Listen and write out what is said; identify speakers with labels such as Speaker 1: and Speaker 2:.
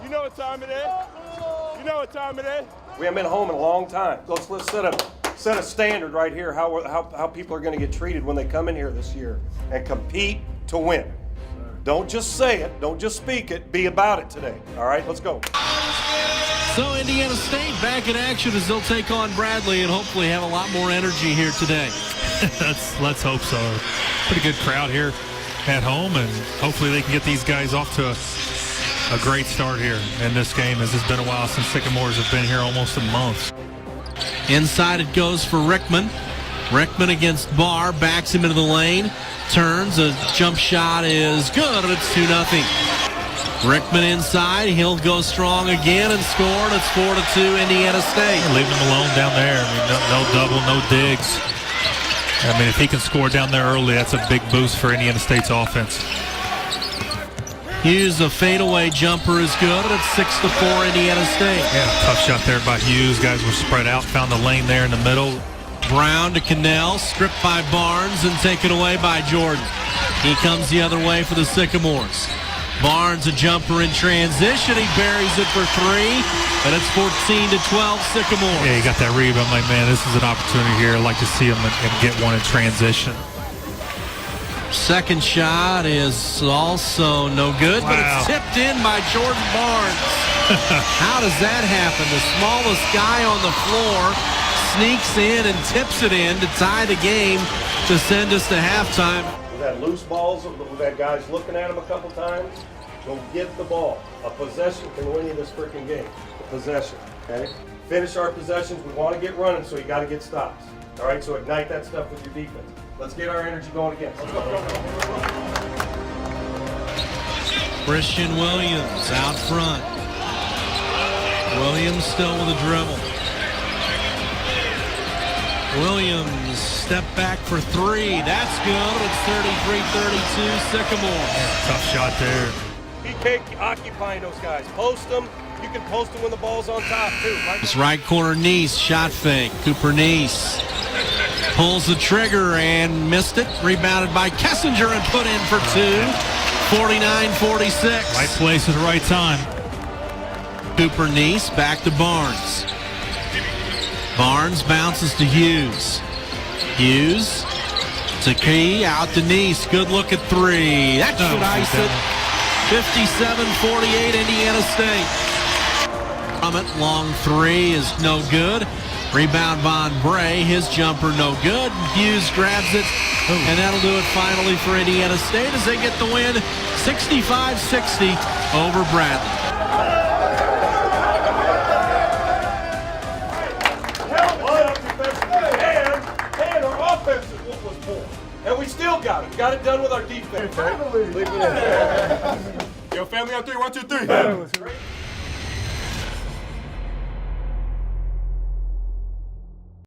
Speaker 1: You know what time it is. You know what time it is.
Speaker 2: We haven't been home in a long time. Let's set a standard right here how people are going to get treated when they come in here this year and compete to win. Don't just say it, don't just speak it, be about it today. All right, let's go.
Speaker 3: So Indiana State back in action as they'll take on Bradley and hopefully have a lot more energy here today.
Speaker 4: Let's hope so. Pretty good crowd here at home, and hopefully they can get these guys off to a great start here in this game, as it's been a while since Sycamores have been here, almost a month.
Speaker 3: Inside it goes for Rickman. Rickman against Barr, backs him into the lane, turns, a jump shot is good, it's 2-0. Rickman inside, he'll go strong again and score, and it's 4-2 Indiana State.
Speaker 4: Leaving him alone down there. I mean, no double, no digs. I mean, if he can score down there early, that's a big boost for Indiana State's offense.
Speaker 3: Hughes, a fadeaway jumper is good, and it's 6-4 Indiana State.
Speaker 4: Yeah, tough shot there by Hughes. Guys were spread out, found the lane there in the middle.
Speaker 3: Brown to Cannell, stripped by Barnes and taken away by Jordan. He comes the other way for the Sycamores. Barnes, a jumper in transition. He buries it for 3, and it's 14-12 Sycamores.
Speaker 4: Yeah, he got that rebound. I'm like, man, this is an opportunity here. I'd like to see him and get one in transition.
Speaker 3: Second shot is also no good, but it's tipped in by Jordan Barnes. How does that happen? The smallest guy on the floor sneaks in and tips it in to tie the game to send us to halftime.
Speaker 2: We've had loose balls. We've had guys looking at them a couple times. Go get the ball. A possession can win you this freaking game. A possession, okay? Finish our possessions. We want to get running, so you got to get stops. All right, so ignite that stuff with your defense. Let's get our energy going again. Let's go.
Speaker 3: Christian Williams out front. Williams still with a dribble. Williams step back for 3. That's good. It's 33-32 Sycamore.
Speaker 4: Tough shot there.
Speaker 2: Be occupying those guys. Post them. You can post them when the ball's on top, too. Right?
Speaker 3: It's right corner, Neese. Shot fake. Cooper Neese pulls the trigger and missed it. Rebounded by Kessinger and put in for 2. 49-46.
Speaker 4: Right place at the right time.
Speaker 3: Cooper Neese back to Barnes. Barnes bounces to Hughes. Hughes to Key, out to Neese. Good look at 3. That should ice it. 57-48 Indiana State. From it, long 3 is no good. Rebound Von Bray, his jumper no good. Hughes grabs it, and that'll do it finally for Indiana State as they get the win 65-60 over Bradley.
Speaker 2: And our offense is what was poor. And we still got it. Got it done with our defense.
Speaker 1: Yo, family on 3, 1, 2, 3.